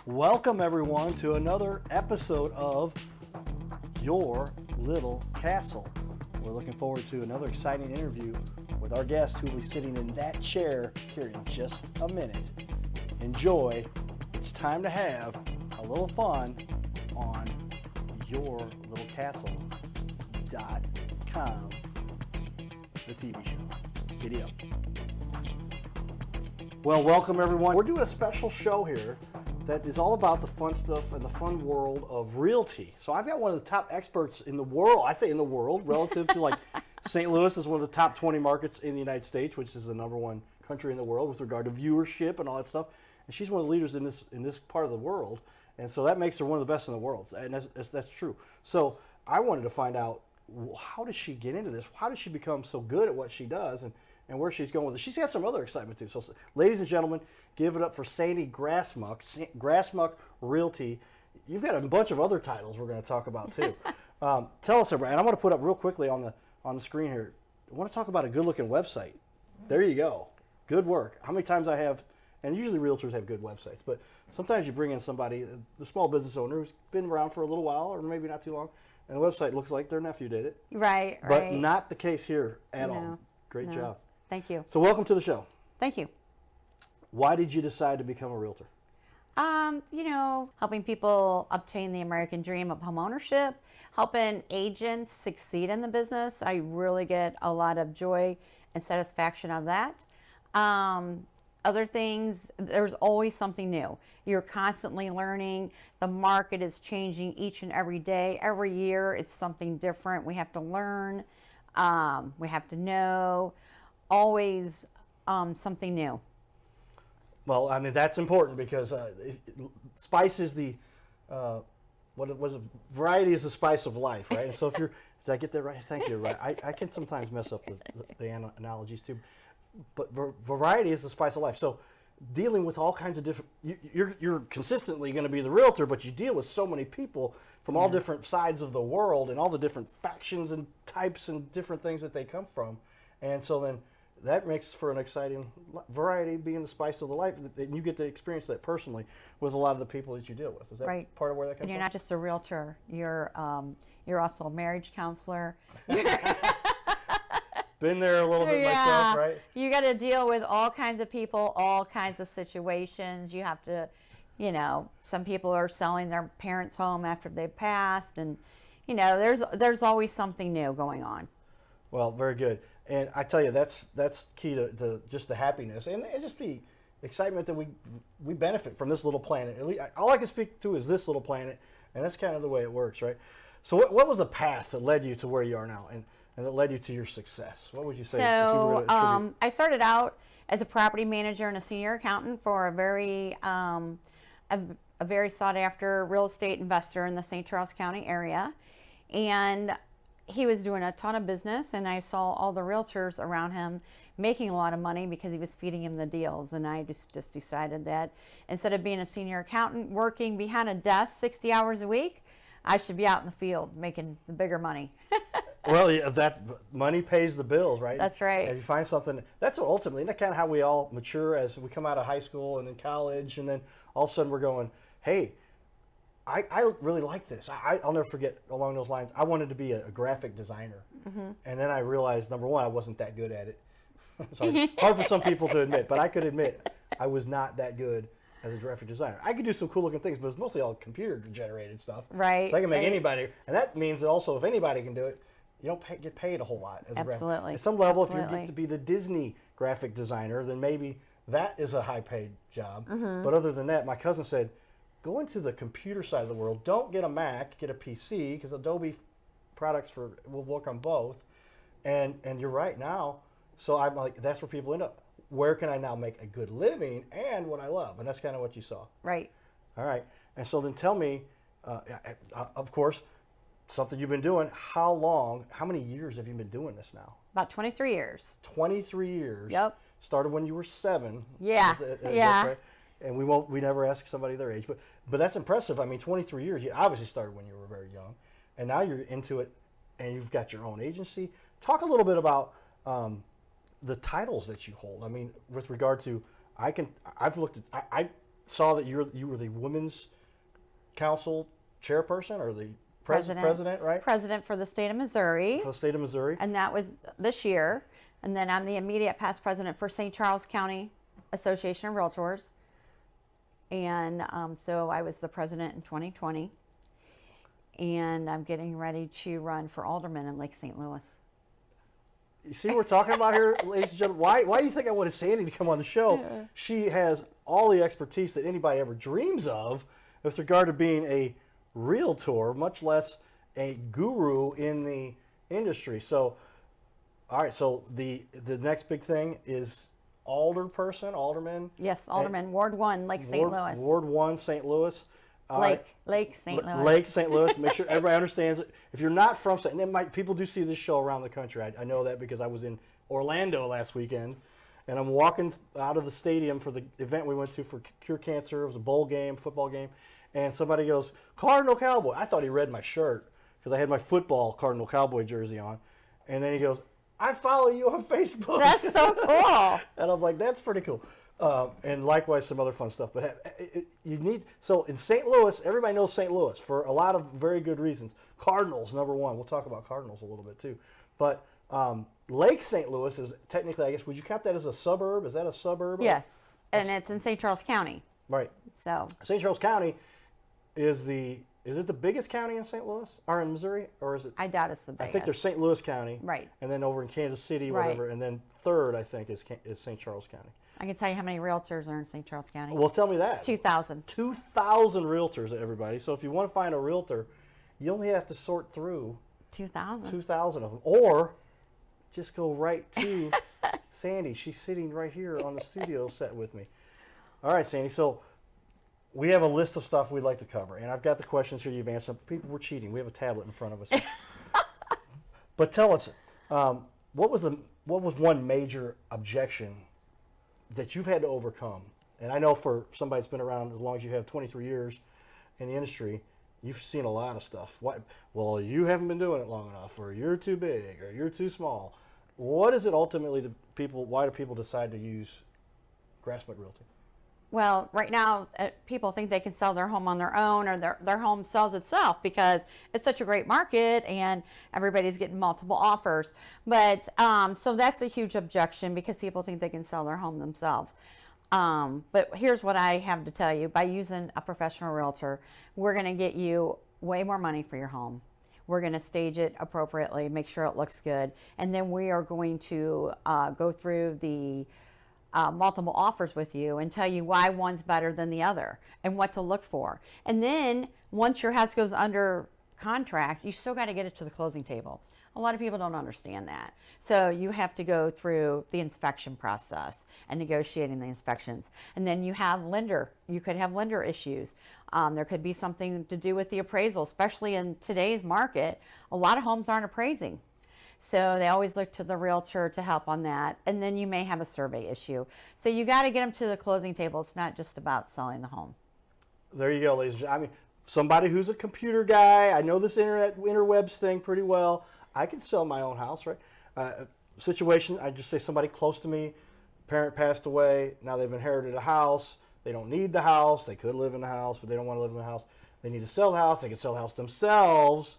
Welcome everyone to another episode of Your Little Castle. We're looking forward to another exciting interview with our guest who will be sitting in that chair here in just a minute. Enjoy. It's time to have a little fun on yourlittlecastle.com, the TV show. Giddy up. Well, welcome everyone. We're doing a special show here that is all about the fun stuff and the fun world of realty. So I've got one of the top experts in the world, I say in the world, relative to like St. Louis is one of the top 20 markets in the United States, which is the number one country in the world with regard to viewership and all that stuff. And she's one of the leaders in this part of the world. And so that makes her one of the best in the world. And that's true. So I wanted to find out, how does she get into this? How does she become so good at what she does? And where she's going with it. She's got some other excitement too. So, ladies and gentlemen, give it up for Sandy Grassmuck, Grassmuck Realty. You've got a bunch of other titles we're going to talk about too. Tell us, everybody, and I'm going to put up real quickly on the screen here. I want to talk about a good-looking website. There you go. Good work. How many times I have, and usually realtors have good websites, but sometimes you bring in somebody, the small business owner who's been around for a little while or maybe not too long, and the website looks like their nephew did it. Right. But not the case here at all. Great job. Thank you. So welcome to the show. Thank you. Why did you decide to become a realtor? Helping people obtain the American dream of home ownership, helping agents succeed in the business. I really get a lot of joy and satisfaction of that. Other things, there's always something new. You're constantly learning. The market is changing each and every day. Every year it's something different. We have to learn. We have to know. Always something new. Well, I mean, that's important because spice is the, what was it? Variety is the spice of life, right? And so if you're, did I get that right? Thank you, right? I can sometimes mess up the analogies too. But variety is the spice of life. So dealing with all kinds of different, you're consistently going to be the realtor, but you deal with so many people from all different sides of the world and all the different factions and types and different things that they come from. And so then that makes for an exciting variety, being the spice of the life, and you get to experience that personally with a lot of the people that you deal with. Is that right. Part of where that comes from? And you're from? not just a realtor. You're also a marriage counselor. Been there a little bit myself, right? You got to deal with all kinds of people, all kinds of situations. You have to, some people are selling their parents' home after they've passed, and there's always something new going on. Well, very good. And I tell you, that's key to just the happiness and just the excitement that we benefit from this little planet. At least, all I can speak to is this little planet, and that's kind of the way it works, right? So what was the path that led you to where you are now and that led you to your success? What would you say? So I started out as a property manager and a senior accountant for a very sought after real estate investor in the St. Charles County area. And he was doing a ton of business, and I saw all the realtors around him making a lot of money because he was feeding him the deals. And I just decided that instead of being a senior accountant working behind a desk 60 hours a week, I should be out in the field making the bigger money. Well, yeah, that money pays the bills, right? That's right. If you find something, that's ultimately, that's kind of how we all mature as we come out of high school and then college, and then all of a sudden we're going, hey, I really like this. I'll never forget along those lines. I wanted to be a graphic designer. Mm-hmm. And then I realized, number one, I wasn't that good at it. Sorry, hard for some people to admit, but I could admit I was not that good as a graphic designer. I could do some cool looking things, but it's mostly all computer generated stuff. Right. So I can make anybody, and that means that also if anybody can do it, you don't get paid a whole lot as a graphic. Absolutely. At some level, if you get to be the Disney graphic designer, then maybe that is a high paid job. Mm-hmm. But other than that, my cousin said, go into the computer side of the world. Don't get a Mac, get a PC, because Adobe products will work on both. And you're right now. So I'm like, that's where people end up. Where can I now make a good living and what I love? And that's kind of what you saw. Right. All right. And so then tell me, of course, something you've been doing. How many years have you been doing this now? About 23 years. 23 years. Yep. Started when you were 7. Yeah. Yeah. Right? And we never ask somebody their age, but that's impressive. I mean, 23 years. You obviously started when you were very young, and now you're into it, and you've got your own agency. Talk a little bit about the titles that you hold. I mean, with regard to, I saw that you were the Women's Council chairperson or the president, right? President for the state of Missouri. For the state of Missouri. And that was this year. And then I'm the immediate past president for St. Charles County Association of Realtors. And so I was the president in 2020. And I'm getting ready to run for alderman in Lake St. Louis. You see what we're talking about here, ladies and gentlemen? Why do you think I wanted Sandy to come on the show? Yeah. She has all the expertise that anybody ever dreams of with regard to being a realtor, much less a guru in the industry. So, all right, so the next big thing is alderman? Yes, alderman, Ward 1, Lake St. Louis. Ward 1, St. Louis. Lake St. Louis. Lake St. Louis. Make sure everybody understands it. If you're not from St. Louis, people do see this show around the country. I know that because I was in Orlando last weekend, and I'm walking out of the stadium for the event we went to for Cure Cancer. It was a bowl game, football game, and somebody goes, Cardinal Cowboy. I thought he read my shirt because I had my football Cardinal Cowboy jersey on, and then he goes, I follow you on Facebook. That's so cool. And I'm like, that's pretty cool. And likewise, some other fun stuff. But so in St. Louis, everybody knows St. Louis for a lot of very good reasons. Cardinals, number one. We'll talk about Cardinals a little bit too. But Lake St. Louis is technically, I guess, would you count that as a suburb? Is that a suburb? Yes, and it's in St. Charles County. Right. So St. Charles County is it the biggest county in St. Louis or in Missouri, or is it? I doubt it's the biggest. I think there's St. Louis County. Right. And then over in Kansas City, whatever, right. And then third, I think, is St. Charles County. I can tell you how many realtors are in St. Charles County. Well, tell me that. 2,000. 2,000 realtors, everybody. So if you want to find a realtor, you only have to sort through 2,000. 2,000 of them. Or just go right to Sandy. She's sitting right here on the studio set with me. All right, Sandy. So we have a list of stuff we'd like to cover. And I've got the questions here you've answered. People were cheating. We have a tablet in front of us. But tell us, what was one major objection that you've had to overcome? And I know for somebody that's been around as long as you have, 23 years in the industry, you've seen a lot of stuff. Well, you haven't been doing it long enough, or you're too big, or you're too small. What is it ultimately why do people decide to use Grassmuck Realty? Well, right now, people think they can sell their home on their own, or their home sells itself because it's such a great market and everybody's getting multiple offers. But so that's a huge objection because people think they can sell their home themselves. But here's what I have to tell you. By using a professional realtor, we're going to get you way more money for your home. We're going to stage it appropriately, make sure it looks good. And then we are going to go through the multiple offers with you and tell you why one's better than the other and what to look for. And then once your house goes under contract, you still got to get it to the closing table. A lot of people don't understand that. So you have to go through the inspection process and negotiating the inspections. And then you could have lender issues. There could be something to do with the appraisal, especially in today's market. A lot of homes aren't appraising. So they always look to the realtor to help on that. And then you may have a survey issue. So you got to get them to the closing table. It's not just about selling the home. There you go, ladies and gentlemen. I mean, somebody who's a computer guy, I know this interwebs thing pretty well. I can sell my own house, right? Situation, I just say somebody close to me, parent passed away, now they've inherited a house. They don't need the house. They could live in the house, but they don't want to live in the house. They need to sell the house. They can sell the house themselves.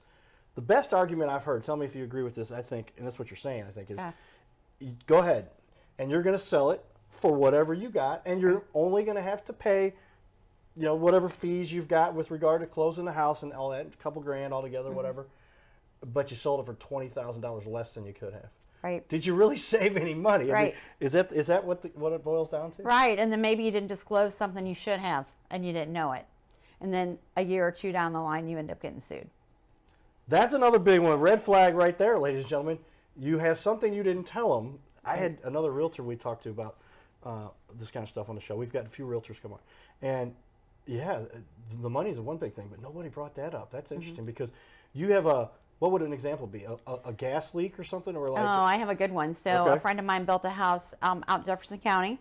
The best argument I've heard, tell me if you agree with this, I think, and that's what you're saying, I think, is you go ahead and you're going to sell it for whatever you got, and you're only going to have to pay, whatever fees you've got with regard to closing the house and all that, a couple grand altogether, whatever. But you sold it for $20,000 less than you could have. Right. Did you really save any money? Right. I mean, is that what it boils down to? Right, and then maybe you didn't disclose something you should have, and you didn't know it. And then a year or two down the line, you end up getting sued. That's another big one. Red flag right there, ladies and gentlemen. You have something you didn't tell them. I had another realtor we talked to about this kind of stuff on the show. We've got a few realtors come on. And, yeah, the money is one big thing, but nobody brought that up. That's interesting because you have what would an example be? A gas leak or something? Or I have a good one. So a friend of mine built a house out Jefferson County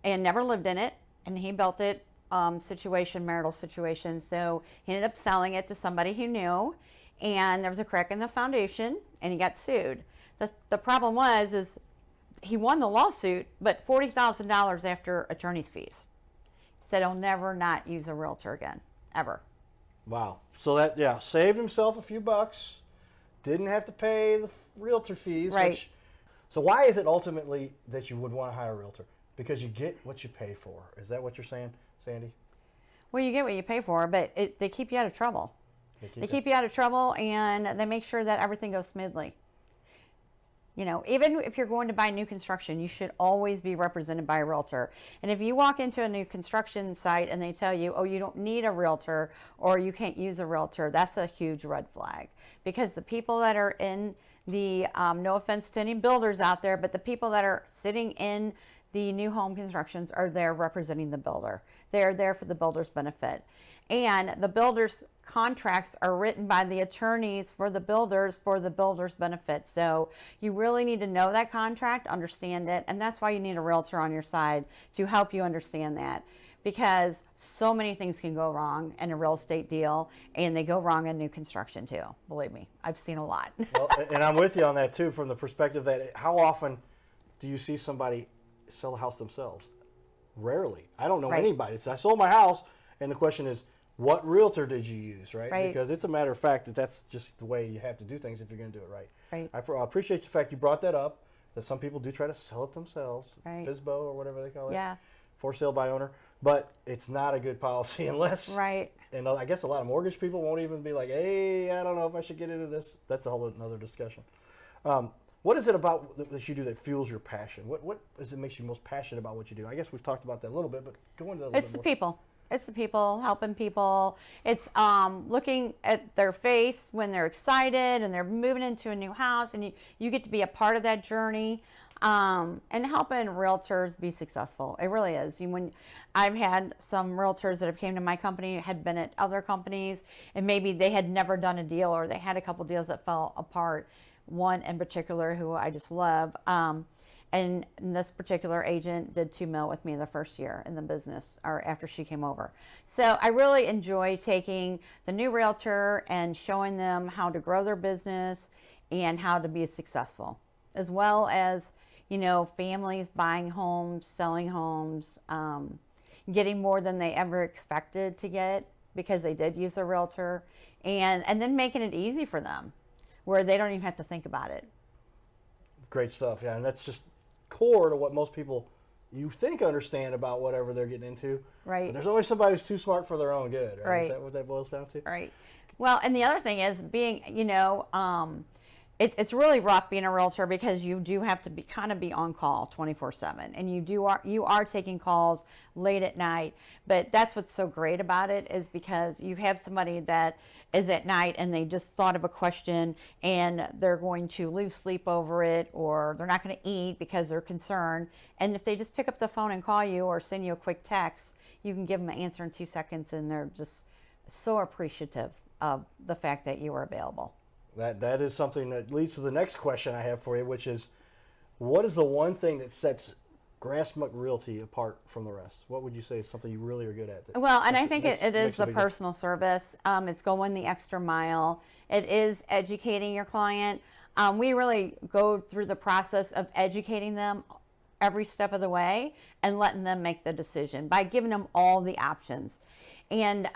and never lived in it. And he built it, marital situation. So he ended up selling it to somebody he knew. And there was a crack in the foundation, and he got sued. The problem is he won the lawsuit, but $40,000 after attorney's fees. said he'll never not use a realtor again, ever. Wow. So that, yeah, saved himself a few bucks, didn't have to pay the realtor fees. Right. So why is it ultimately that you would want to hire a realtor? Because you get what you pay for. Is that what you're saying, Sandy? Well, you get what you pay for, but they keep you out of trouble. They keep you out of trouble, and they make sure that everything goes smoothly. You know, even if you're going to buy new construction, you should always be represented by a realtor. And if you walk into a new construction site and they tell you, oh, you don't need a realtor or you can't use a realtor, that's a huge red flag. Because the people that are in the, no offense to any builders out there, but the people that are sitting in the new home constructions are there representing the builder. They're there for the builder's benefit. And the builder's contracts are written by the attorneys for the builders benefit. So you really need to know that contract, understand it, and that's why you need a realtor on your side to help you understand that. Because so many things can go wrong in a real estate deal, and they go wrong in new construction too. Believe me, I've seen a lot. Well, and I'm with you on that too, from the perspective that how often do you see somebody sell a house themselves? Rarely. I don't know anybody. So I sold my house, and the question is, what realtor did you use, right? Because it's a matter of fact that that's just the way you have to do things if you're going to do it right. I appreciate the fact you brought that up, that some people do try to sell it themselves, FSBO or whatever they call it, for sale by owner, but it's not a good policy unless, and I guess a lot of mortgage people won't even be like, hey, I don't know if I should get into this. That's a whole another discussion. What is it about that you do that fuels your passion? What is it makes you most passionate about what you do? I guess we've talked about that a little bit, but go into that a little bit more. It's the people. It's the people, helping people. It's looking at their face when they're excited and they're moving into a new house, and you get to be a part of that journey, and helping realtors be successful. It really is. When I've had some realtors that have came to my company, had been at other companies, and maybe they had never done a deal, or they had a couple deals that fell apart. One in particular who I just love, and this particular agent did $2 million with me the first year in the business, or after she came over. So I really enjoy taking the new realtor and showing them how to grow their business and how to be successful, as well as, you know, families buying homes, selling homes, getting more than they ever expected to get because they did use a realtor, and then making it easy for them where they don't even have to think about it. Great stuff, yeah, and that's just core to what most people you think understand about whatever they're getting into. But there's always somebody who's too smart for their own good, right? Is that what that boils down to? Well, and the other thing is being, you know, it's really rough being a realtor because you do have to be on call 24/7, and you are taking calls late at night. But that's what's so great about it, is because you have somebody that is at night and they just thought of a question and they're going to lose sleep over it, or they're not going to eat because they're concerned. And if they just pick up the phone and call you or send you a quick text, you can give them an answer in 2 seconds, and they're just so appreciative of the fact that you are available. That is something that leads to the next question I have for you, which is, what is the one thing that sets Grassmuck Realty apart from the rest? What would you say is something you really are good at? Well, and I think it is the personal service. It's going the extra mile. It is educating your client. We really go through the process of educating them every step of the way and letting them make the decision by giving them all the options. And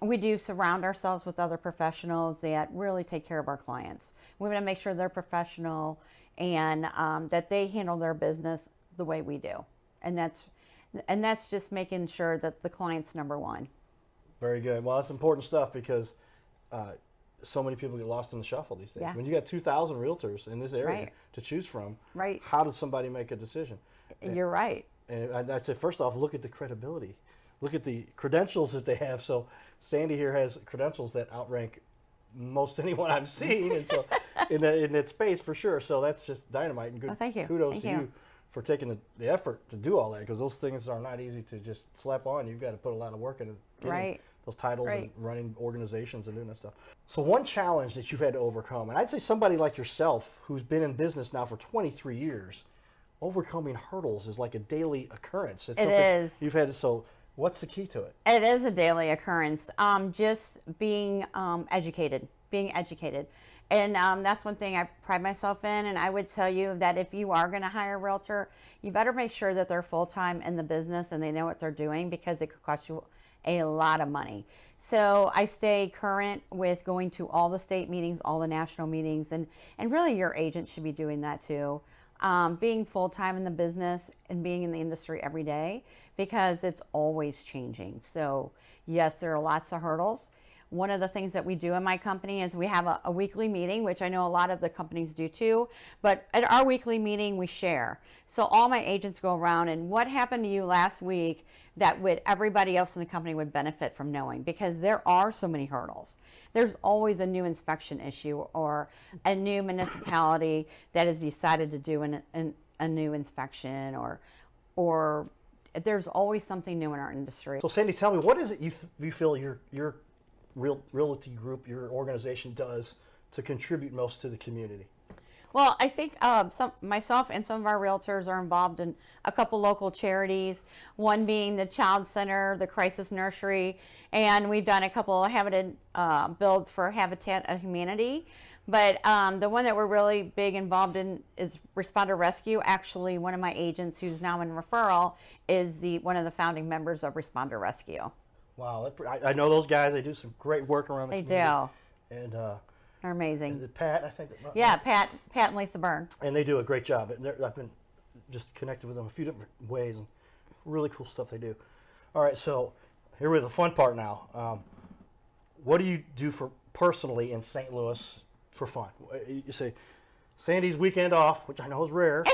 we do surround ourselves with other professionals that really take care of our clients. We want to make sure they're professional and that they handle their business the way we do. And that's just making sure that the client's number one. Very good. Well, that's important stuff because so many people get lost in the shuffle these days. When you got 2,000 realtors in this area to choose from, how does somebody make a decision? You're right. And I'd say, first off, look at the credibility. Look at the credentials that they have. So Sandy here has credentials that outrank most anyone I've seen, and so in that space for sure. So that's just dynamite, and good. Thank you. Kudos to you for taking the effort to do all that, because those things are not easy to just slap on. You've got to put a lot of work into getting those titles and running organizations and doing that stuff. So one challenge that you've had to overcome, and I'd say somebody like yourself who's been in business now for 23 years, overcoming hurdles is like a daily occurrence. It's it is. You've had so. What's the key to it? It is a daily occurrence. Just being educated. And that's one thing I pride myself in. And I would tell you that if you are going to hire a realtor, you better make sure that they're full-time in the business and they know what they're doing, because it could cost you a lot of money. So I stay current with going to all the state meetings, all the national meetings, and really your agent should be doing that too. Being full-time in the business and being in the industry every day, because it's always changing. So yes, there are lots of hurdles. One of the things that we do in my company is we have a weekly meeting, which I know a lot of the companies do too, but at our weekly meeting we share. So all my agents go around and what happened to you last week that would everybody else in the company would benefit from knowing, because there are so many hurdles. There's always a new inspection issue or a new municipality that has decided to do a new inspection, or there's always something new in our industry. So Sandy, tell me, what is it you feel your realty group, your organization does to contribute most to the community? Well, I think myself and some of our realtors are involved in a couple local charities, one being the Child Center, the Crisis Nursery, and we've done a couple of builds for Habitat of Humanity. But the one that we're really big involved in is Responder Rescue. Actually, one of my agents who's now in referral is one of the founding members of Responder Rescue. Wow, I know those guys. They do some great work around the community. They do. And they're amazing. Is it Pat, I think? Yeah, Pat and Lisa Byrne. And they do a great job. I've been just connected with them a few different ways, and really cool stuff they do. All right, so here we're at the fun part now. What do you do personally in St. Louis for fun? You say, Sandy's weekend off, which I know is rare,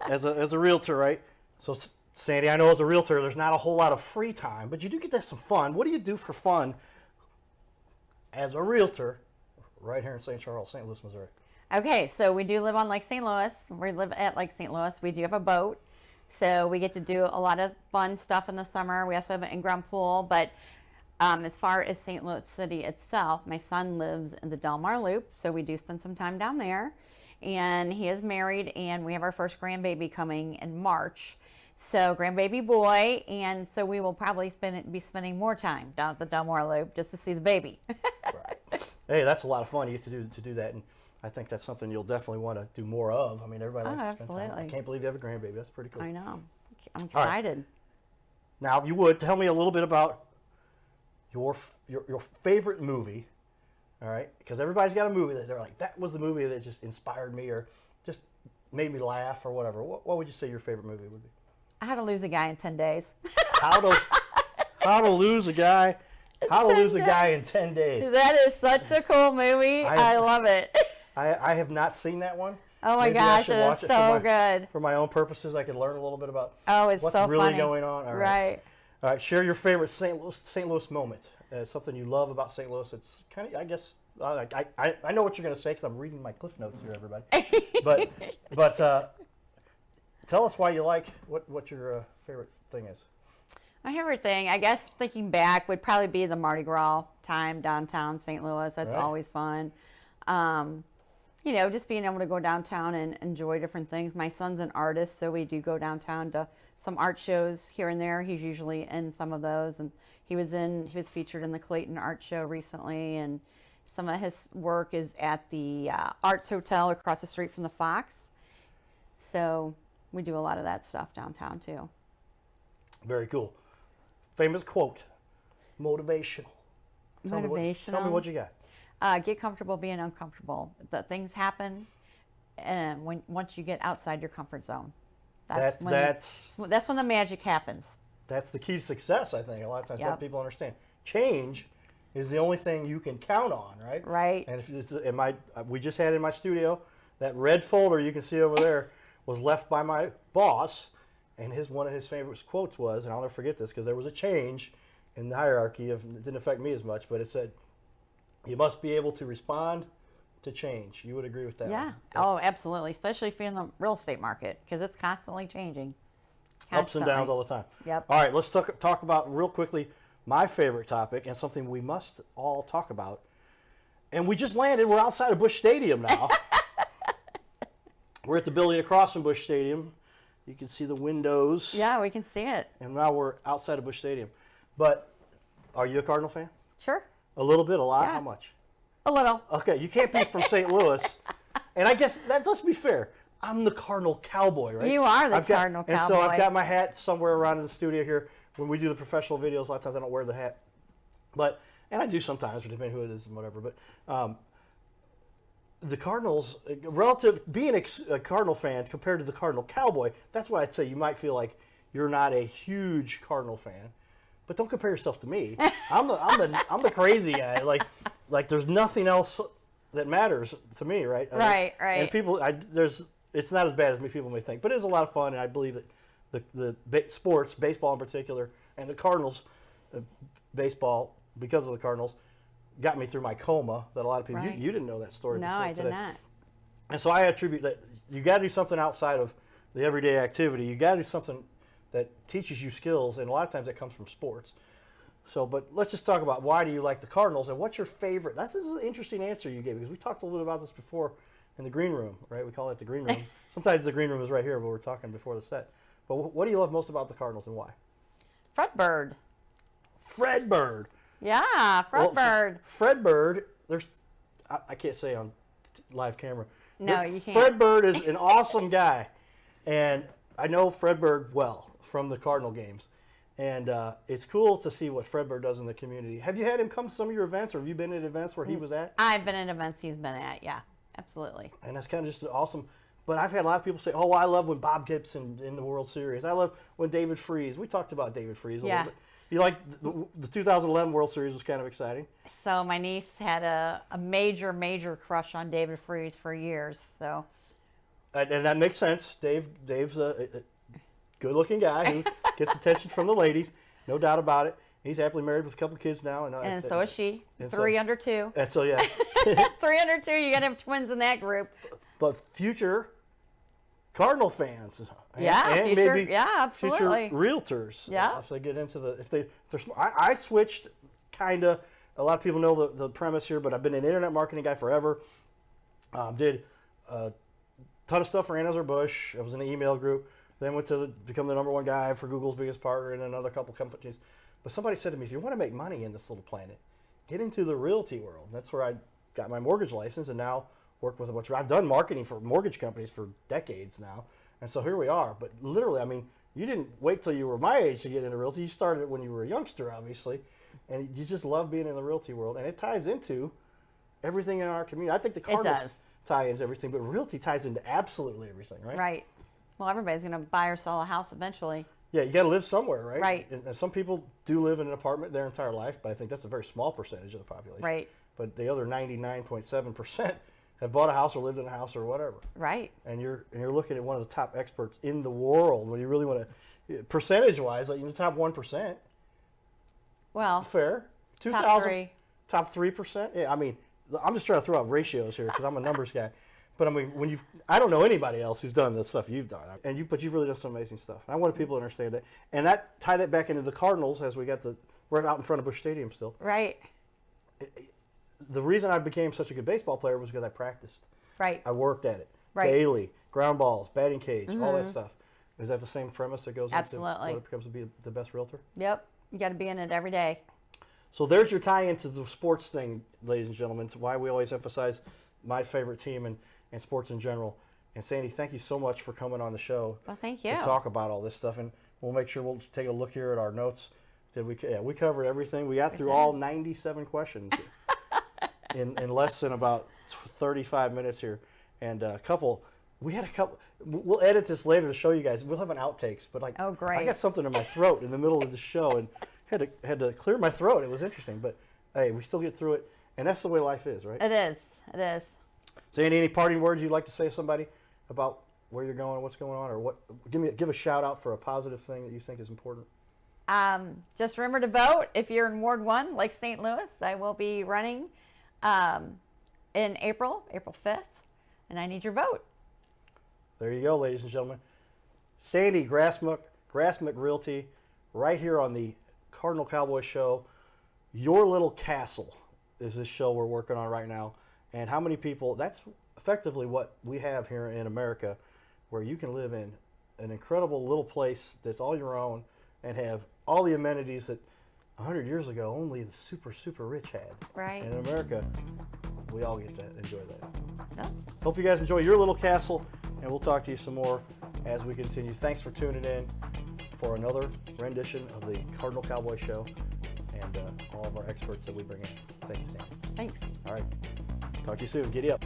as a realtor, right? So Sandy, I know as a realtor, there's not a whole lot of free time, but you do get to have some fun. What do you do for fun as a realtor right here in St. Charles, St. Louis, Missouri? Okay, so we do live on Lake St. Louis. We live at Lake St. Louis. We do have a boat, so we get to do a lot of fun stuff in the summer. We also have an in-ground pool, but as far as St. Louis City itself, my son lives in the Del Mar Loop, so we do spend some time down there. And he is married, and we have our first grandbaby coming in March. So grandbaby boy, and so we will probably be spending more time down at the Del Mar Loop just to see the baby. Right. Hey, that's a lot of fun. You get to do that, and I think that's something you'll definitely want to do more of. I mean, everybody likes to spend time. I can't believe you have a grandbaby. That's pretty cool. I know. I'm excited. Right. Now, if you would, tell me a little bit about your favorite movie, all right? Because everybody's got a movie that they're like, that was the movie that just inspired me or just made me laugh or whatever. What would you say your favorite movie would be? How to Lose a Guy in 10 Days. How to lose a guy in 10 days. That is such a cool movie. I love it. I have not seen that one. Oh my gosh, it is so good. For my own purposes, I could learn a little bit about what's so really funny. going on. All right. All right, share your favorite St. Louis moment. Something you love about St. Louis. It's kind of, I guess, I know what you're going to say because I'm reading my cliff notes here, everybody. But tell us why you like what your favorite thing is. My favorite thing, I guess, thinking back, would probably be the Mardi Gras time downtown St. Louis. That's always fun. Just being able to go downtown and enjoy different things. My son's an artist, so we do go downtown to some art shows here and there. He's usually in some of those, and he was featured in the Clayton Art Show recently, and some of his work is at the Arts Hotel across the street from the Fox. So we do a lot of that stuff downtown too. Very cool. Famous quote, motivational. Tell me what you got. Get comfortable being uncomfortable. The things happen, and once you get outside your comfort zone, that's when the magic happens. That's the key to success, I think. A lot of times, what people understand. Change is the only thing you can count on, right? Right. And if it's we just had in my studio that red folder you can see over there was left by my boss, and one of his favorite quotes was, and I'll never forget this because there was a change in the hierarchy it didn't affect me as much, but it said, you must be able to respond to change. You would agree with that? Yeah. Oh, absolutely. Especially if you're in the real estate market, because it's constantly changing. Ups and downs all the time. Yep. All right, let's talk about real quickly my favorite topic and something we must all talk about. And we just landed. We're outside of Busch Stadium now. We're at the building across from Busch Stadium. You can see the windows. Yeah, we can see it. And now we're outside of Busch Stadium. But are you a Cardinal fan? Sure. A little bit, a lot? Yeah. How much? A little. Okay, you can't be from St. Louis. And I guess, let's be fair, I'm the Cardinal Cowboy, right? You are the Cardinal Cowboy. And so I've got my hat somewhere around in the studio here. When we do the professional videos, a lot of times I don't wear the hat. And I do sometimes, depending who it is and whatever. But the Cardinals, being a Cardinal fan compared to the Cardinal Cowboy, that's why I'd say you might feel like you're not a huge Cardinal fan. But don't compare yourself to me. I'm the crazy guy. Like there's nothing else that matters to me, right? Right. And people, it's not as bad as people may think, but it is a lot of fun, and I believe that the sports, baseball in particular, and the Cardinals, baseball, because of the Cardinals, got me through my coma. That a lot of people, you didn't know that story. No, before I today. did not. And so I attribute that you got to do something outside of the everyday activity. You got to do something that teaches you skills, and a lot of times that comes from sports. So, but let's just talk about why do you like the Cardinals, and what's your favorite? This is an interesting answer you gave, because we talked a little bit about this before in the green room, right? We call it the green room. Sometimes the green room is right here, but we're talking before the set. But what do you love most about the Cardinals, and why? Fred Bird. Fred Bird. Yeah, Fred Bird. Fred Bird, I can't say on live camera. No, you can't. Fred Bird is an awesome guy, and I know Fred Bird well from the Cardinal games. And it's cool to see what Fred Bird does in the community. Have you had him come to some of your events, or have you been at events where he was at? I've been at events he's been at, yeah, absolutely. And that's kind of just awesome. But I've had a lot of people say, oh, I love when Bob Gibson in the World Series. I love when David Freese. We talked about David Freese a little bit. You like the 2011 World Series was kind of exciting. So my niece had a major crush on David Freese for years. So. And that makes sense. Dave's a good-looking guy who gets attention from the ladies, no doubt about it. He's happily married with a couple of kids now. And so is she. 3 under 2. And so, yeah. 3 under 2, you got to have twins in that group. But future Cardinal fans. And maybe absolutely. Future realtors. Yeah. If they get into if they're smart. I switched, kind of. A lot of people know the premise here, but I've been an internet marketing guy forever. Did a ton of stuff for Anheuser-Busch. I was in an email group. Then went to become the #1 guy for Google's biggest partner and another couple companies. But somebody said to me, if you want to make money in this little planet, get into the realty world. That's where I got my mortgage license and now work with a bunch of, I've done marketing for mortgage companies for decades now. And so here we are. But literally, I mean, you didn't wait till you were my age to get into realty. You started it when you were a youngster, obviously. And you just love being in the realty world. And it ties into everything in our community. I think the Cardinals tie into everything, but realty ties into absolutely everything, right? Right. Well, everybody's going to buy or sell a house eventually. Yeah, you got to live somewhere, right? Right. And some people do live in an apartment their entire life, but I think that's a very small percentage of the population. Right. But the other 99.7% have bought a house or lived in a house or whatever. Right. And you're looking at one of the top experts in the world. When you really want to, percentage-wise, like in the top 1%. Well, fair. 2,000. Top 3%. Yeah, I mean, I'm just trying to throw out ratios here because I'm a numbers guy. But I mean, I don't know anybody else who's done the stuff you've done. But you've really done some amazing stuff. And I wanted people to understand that. And that tied it back into the Cardinals as we got we're out in front of Busch Stadium still. Right. The reason I became such a good baseball player was because I practiced. Right. I worked at it daily. Ground balls, batting cage, all that stuff. Is that the same premise that goes into what it becomes to be the best realtor? Yep. You got to be in it every day. So there's your tie into the sports thing, ladies and gentlemen. It's why we always emphasize my favorite team and sports in general. And Sandy, thank you so much for coming on the show. Well, thank you. To talk about all this stuff. And we'll make sure we'll take a look here at our notes. We covered everything. We got through all 97 questions in less than about 35 minutes here. And we had a couple, we'll edit this later to show you guys. We'll have an outtakes, but oh, great. I got something in my throat in the middle of the show and had to clear my throat. It was interesting, but hey, we still get through it. And that's the way life is, right? It is. Sandy, any parting words you'd like to say to somebody about where you're going, what's going on, or what? Give a shout out for a positive thing that you think is important. Just remember to vote if you're in Ward 1, like St. Louis. I will be running in April 5th, and I need your vote. There you go, ladies and gentlemen. Sandy Grassmuck Realty, right here on the Cardinal Cowboy Show. Your Little Castle is this show we're working on right now. And how many people, that's effectively what we have here in America, where you can live in an incredible little place that's all your own and have all the amenities that 100 years ago only the super, super rich had. Right. And in America, we all get to enjoy that. Yeah. Hope you guys enjoy your little castle, and we'll talk to you some more as we continue. Thanks for tuning in for another rendition of the Cardinal Cowboy Show and all of our experts that we bring in. Thank you, Sam. Thanks. All right. Talk to you soon. Giddy up.